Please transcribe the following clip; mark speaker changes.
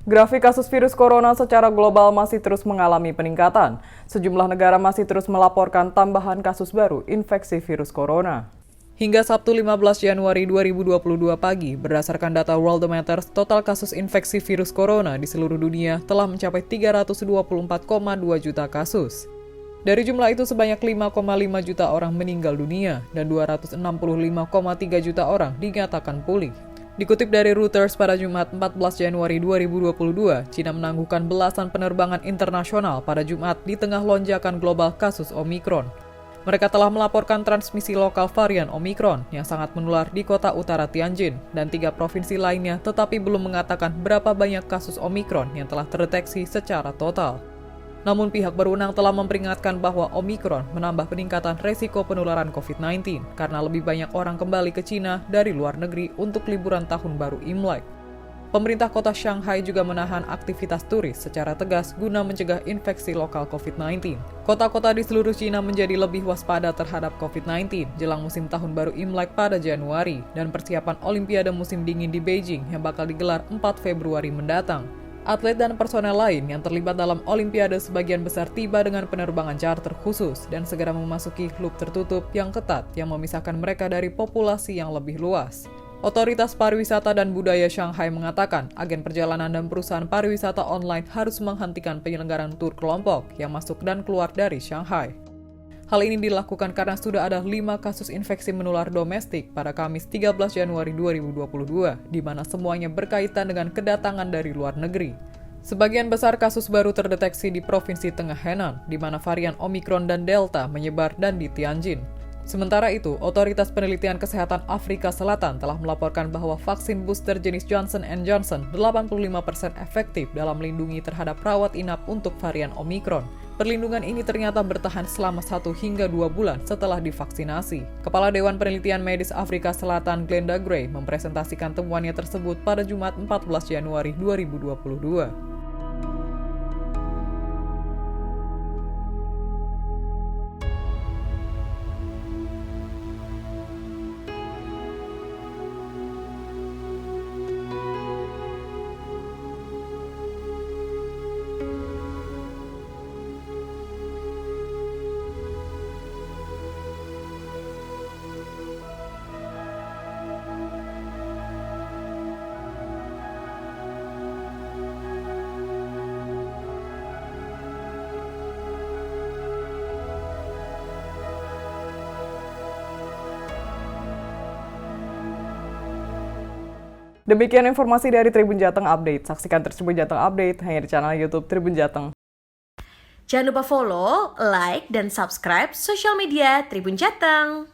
Speaker 1: Grafik kasus virus corona secara global masih terus mengalami peningkatan. Sejumlah negara masih terus melaporkan tambahan kasus baru infeksi virus corona. Hingga Sabtu 15 Januari 2022 pagi, berdasarkan data Worldometers, total kasus infeksi virus corona di seluruh dunia telah mencapai 324,2 juta kasus. Dari jumlah itu sebanyak 5,5 juta orang meninggal dunia dan 265,3 juta orang dinyatakan pulih. Dikutip dari Reuters pada Jumat 14 Januari 2022, Cina menangguhkan belasan penerbangan internasional pada Jumat di tengah lonjakan global kasus Omikron. Mereka telah melaporkan transmisi lokal varian Omikron yang sangat menular di kota utara Tianjin dan 3 provinsi lainnya, tetapi belum mengatakan berapa banyak kasus Omikron yang telah terdeteksi secara total. Namun pihak berwenang telah memperingatkan bahwa Omikron menambah peningkatan resiko penularan COVID-19 karena lebih banyak orang kembali ke Cina dari luar negeri untuk liburan tahun baru Imlek. Pemerintah kota Shanghai juga menahan aktivitas turis secara tegas guna mencegah infeksi lokal COVID-19. Kota-kota di seluruh Cina menjadi lebih waspada terhadap COVID-19 jelang musim tahun baru Imlek pada Januari dan persiapan Olimpiade musim dingin di Beijing yang bakal digelar 4 Februari mendatang. Atlet dan personel lain yang terlibat dalam Olimpiade sebagian besar tiba dengan penerbangan charter khusus dan segera memasuki loop tertutup yang ketat yang memisahkan mereka dari populasi yang lebih luas. Otoritas Pariwisata dan Budaya Shanghai mengatakan agen perjalanan dan perusahaan pariwisata online harus menghentikan penyelenggaraan tur kelompok yang masuk dan keluar dari Shanghai. Hal ini dilakukan karena sudah ada 5 kasus infeksi menular domestik pada Kamis 13 Januari 2022, di mana semuanya berkaitan dengan kedatangan dari luar negeri. Sebagian besar kasus baru terdeteksi di Provinsi Tengah Henan, di mana varian Omikron dan Delta menyebar dan di Tianjin. Sementara itu, Otoritas Penelitian Kesehatan Afrika Selatan telah melaporkan bahwa vaksin booster jenis Johnson & Johnson 85% efektif dalam melindungi terhadap rawat inap untuk varian Omikron. Perlindungan ini ternyata bertahan selama 1 hingga 2 bulan setelah divaksinasi. Kepala Dewan Penelitian Medis Afrika Selatan Glenda Gray mempresentasikan temuannya tersebut pada Jumat 14 Januari 2022. Demikian informasi dari Tribun Jateng Update. Saksikan terus Tribun Jateng Update hanya di channel YouTube Tribun Jateng.
Speaker 2: Jangan lupa follow, like, dan subscribe sosial media Tribun Jateng.